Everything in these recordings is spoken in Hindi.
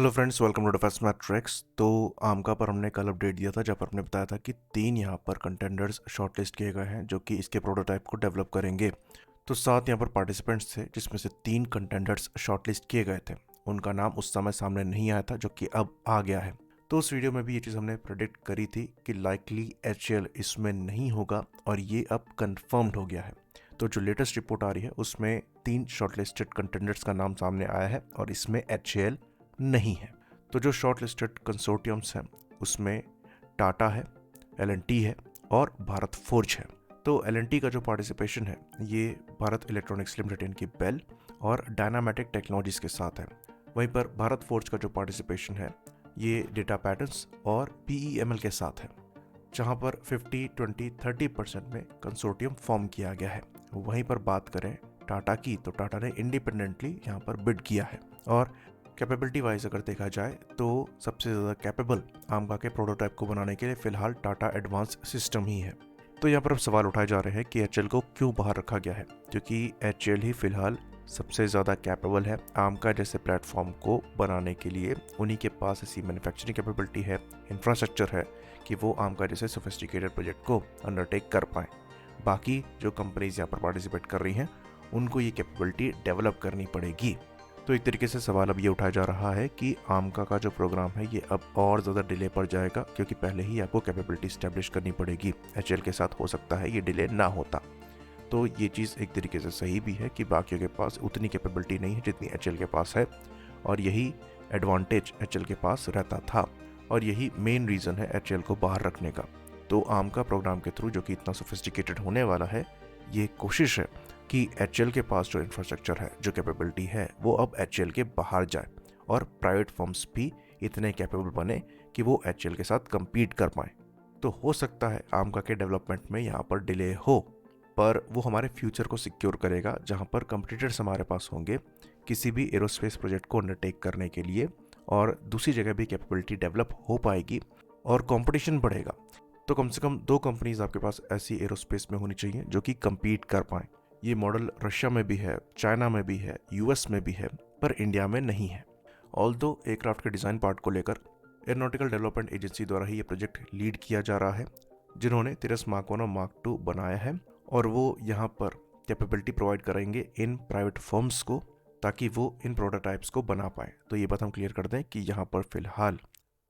Hello friends, welcome to defence matrix. तो आमका पर हमने कल अपडेट दिया था, जब पर हमने बताया था कि 3 यहाँ पर कंटेंडर्स शॉर्टलिस्ट किए गए हैं जो कि इसके प्रोटोटाइप को डेवलप करेंगे। तो 7 यहाँ पर पार्टिसिपेंट्स थे, जिसमें से 3 कंटेंडर्स शॉर्टलिस्ट किए गए थे। उनका नाम उस समय सामने नहीं आया था, जो कि अब आ गया है। तो उस वीडियो में भी ये चीज़ हमने प्रेडिक्ट करी थी कि लाइकली HCL इसमें नहीं होगा, और ये अब कन्फर्म्ड हो गया है। तो जो लेटेस्ट रिपोर्ट आ रही है उसमें 3 शॉर्टलिस्टेड कंटेंडर्स का नाम सामने आया है और इसमें HCL नहीं है। तो जो शॉर्ट लिस्टेड कंसोर्टियम्स हैं उसमें टाटा है, L&T है और भारत फोर्ज है। तो L&T का जो पार्टिसिपेशन है ये भारत इलेक्ट्रॉनिक्स लिमिटेड इनकी बेल और डायनामेटिक टेक्नोलॉजीज के साथ है। वहीं पर भारत फोर्ज का जो पार्टिसिपेशन है ये डेटा पैटर्न्स और PEML के साथ है, जहां पर 50-20-30% में कंसोर्टियम फॉर्म किया गया है। वहीं पर बात करें टाटा की, तो टाटा ने इंडिपेंडेंटली यहाँ पर बिड किया है। और कैपेबिलिटी वाइज अगर देखा जाए तो सबसे ज़्यादा कैपेबल आमका के प्रोटोटाइप को बनाने के लिए फ़िलहाल टाटा एडवांस सिस्टम ही है। तो यहाँ पर अब सवाल उठाए जा रहे हैं कि HCL को क्यों बाहर रखा गया है, क्योंकि HCL ही फ़िलहाल सबसे ज़्यादा कैपेबल है आमका जैसे प्लेटफॉर्म को बनाने के लिए। उन्हीं के पास ऐसी मैन्युफैक्चरिंग कैपेबिलिटी है, इंफ्रास्ट्रक्चर है कि वो आमका जैसे सोफिस्टिकेटेड प्रोजेक्ट को अंडरटेक कर पाएँ। बाकी जो कंपनीज यहाँ पर पार्टिसिपेट कर रही हैं उनको ये कैपेबिलिटी डेवलप करनी पड़ेगी। तो एक तरीके से सवाल अब ये उठाया जा रहा है कि आमका का जो प्रोग्राम है ये अब और ज़्यादा डिले पड़ जाएगा, क्योंकि पहले ही आपको कैपेबिलिटी स्टैब्लिश करनी पड़ेगी। HCL के साथ हो सकता है ये डिले ना होता। तो ये चीज़ एक तरीके से सही भी है कि बाकियों के पास उतनी कैपेबिलिटी नहीं है जितनी HCL के पास है, और यही एडवांटेज HCL के पास रहता था, और यही मेन रीज़न है HCL को बाहर रखने का। तो आमका प्रोग्राम के थ्रू जो कि इतना सोफिस्टिकेटेड होने वाला है, ये कोशिश है कि HCL के पास जो इंफ्रास्ट्रक्चर है, जो कैपेबिलिटी है, वो अब HCL के बाहर जाए और प्राइवेट फर्म्स भी इतने कैपेबल बने कि वो HCL के साथ compete कर पाएँ। तो हो सकता है आमका के डेवलपमेंट में यहाँ पर डिले हो, पर वो हमारे फ्यूचर को सिक्योर करेगा, जहाँ पर कंपटीटर्स हमारे पास होंगे किसी भी एरोस्पेस प्रोजेक्ट को अंडरटेक करने के लिए, और दूसरी जगह भी कैपेबिलिटी डेवलप हो पाएगी और कंपटीशन बढ़ेगा। तो कम से कम 2 कंपनीज आपके पास ऐसी एरोस्पेस में होनी चाहिए जो कि compete कर पाएँ। ये मॉडल रशिया में भी है, चाइना में भी है, US में भी है, पर इंडिया में नहीं है। ऑल्दो एयरक्राफ्ट के डिज़ाइन पार्ट को लेकर एयरोनॉटिकल डेवलपमेंट एजेंसी द्वारा ही ये प्रोजेक्ट लीड किया जा रहा है, जिन्होंने तिरस मार्क 1 और मार्क 2 बनाया है, और वो यहाँ पर कैपेबिलिटी प्रोवाइड करेंगे इन प्राइवेट फर्म्स को, ताकि वो इन प्रोटोटाइप्स को बना पाए। तो ये बात हम क्लियर कर दें कि यहाँ पर फिलहाल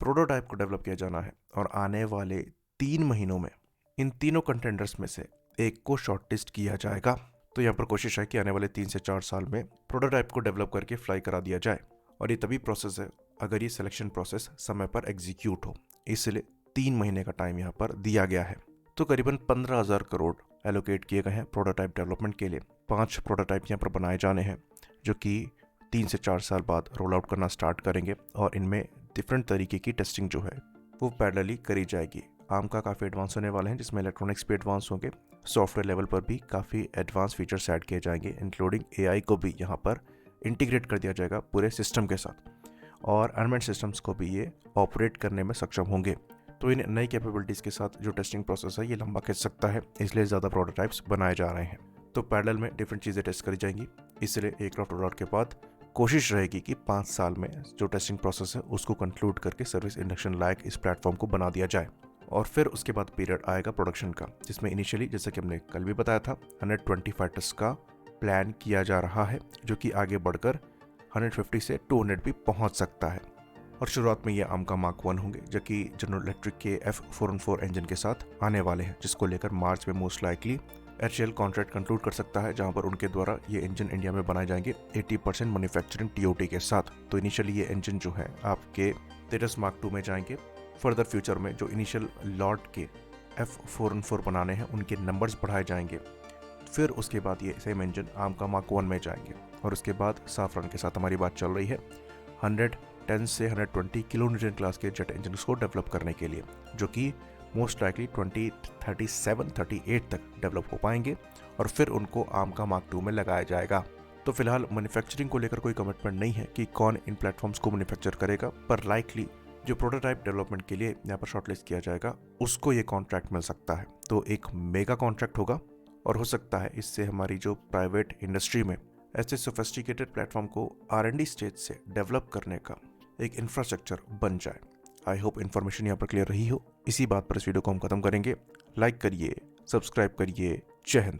प्रोटोटाइप को डेवलप किया जाना है, और आने वाले 3 महीनों में इन तीनों कंटेंडर्स में से एक को शॉर्टलिस्ट किया जाएगा। तो यहाँ पर कोशिश है कि आने वाले 3 से 4 साल में प्रोटोटाइप को डेवलप करके फ्लाई करा दिया जाए, और ये तभी प्रोसेस है अगर ये सिलेक्शन प्रोसेस समय पर एग्जीक्यूट हो। इसलिए 3 महीने का टाइम यहाँ पर दिया गया है। तो करीबन 15,000 करोड़ एलोकेट किए गए हैं प्रोटोटाइप डेवलपमेंट के लिए। 5 प्रोटोटाइप यहाँ पर बनाए जाने हैं, जो कि 3 से 4 साल बाद रोल आउट करना स्टार्ट करेंगे, और इनमें डिफरेंट तरीके की टेस्टिंग जो है वो पैरेलली करी जाएगी। आमका काफ़ी एडवांस होने वाले हैं, जिसमें इलेक्ट्रॉनिक्स भी एडवांस होंगे, सॉफ्टवेयर लेवल पर भी काफ़ी एडवांस फीचर्स ऐड किए जाएंगे, इंक्लूडिंग AI को भी यहाँ पर इंटीग्रेट कर दिया जाएगा पूरे सिस्टम के साथ, और अनमेंट सिस्टम्स को भी ये ऑपरेट करने में सक्षम होंगे। तो इन नई कैपेबिलिटीज़ के साथ जो टेस्टिंग प्रोसेस है ये लंबा खिंच सकता है, इसलिए ज़्यादा प्रोटोटाइप्स बनाए जा रहे हैं। तो पैरेलल में डिफरेंट चीज़ें टेस्ट करी जाएंगी, इसलिए एयरक्राफ्ट रोल आउट के बाद कोशिश रहेगी कि 5 साल में जो टेस्टिंग प्रोसेस है उसको कंक्लूड करके सर्विस इंडक्शन लायक इस प्लेटफॉर्म को बना दिया जाए। और फिर उसके बाद पीरियड आएगा प्रोडक्शन का, जिसमें इनिशियली, जैसे कि हमने कल भी बताया था, 120 फाइटर्स का प्लान किया जा रहा है, जो कि आगे बढ़कर 150 से 200 भी पहुंच सकता है। और शुरुआत में ये आमका मार्क 1 होंगे, जो कि जनरल इलेक्ट्रिक के F414 इंजन के साथ आने वाले हैं, जिसको लेकर मार्च में most likely HCL contract conclude कर सकता है, जहां पर उनके द्वारा ये इंजन इंडिया में बनाए जाएंगे 80% मैन्युफैक्चरिंग TOT के साथ। तो इनिशियली ये इंजन जो है आपके तेजस मार्क 2 में जाएंगे। फर्दर फ्यूचर में जो इनिशियल लॉट के F414 बनाने हैं उनके नंबर्स बढ़ाए जाएंगे। फिर उसके बाद ये सेम इंजन आमका मार्क 1 में जाएंगे, और उसके बाद साफरन के साथ हमारी बात चल रही है 110 से 120 किलो न्यूटन क्लास के जेट इंजन को डेवलप करने के लिए, जो कि मोस्ट लाइकली 2037-38 तक डेवलप हो पाएंगे, और फिर उनको आमका मार्क 2 में लगाया जाएगा। तो फिलहाल मैन्युफैक्चरिंग को लेकर कोई कमिटमेंट नहीं है कि कौन इन प्लेटफॉर्म्स को मैन्युफैक्चर करेगा, पर लाइकली जो प्रोटोटाइप डेवलपमेंट के लिए यहाँ पर शॉर्टलिस्ट किया जाएगा उसको ये कॉन्ट्रैक्ट मिल सकता है। तो एक मेगा कॉन्ट्रैक्ट होगा, और हो सकता है इससे हमारी जो प्राइवेट इंडस्ट्री में ऐसे सोफिस्टिकेटेड प्लेटफॉर्म को R&D स्टेज से डेवलप करने का एक इंफ्रास्ट्रक्चर बन जाए। आई होप इन्फॉर्मेशन यहाँ पर क्लियर रही हो। इसी बात पर इस वीडियो को हम खत्म करेंगे। लाइक करिए, सब्सक्राइब करिए। जय हिंद।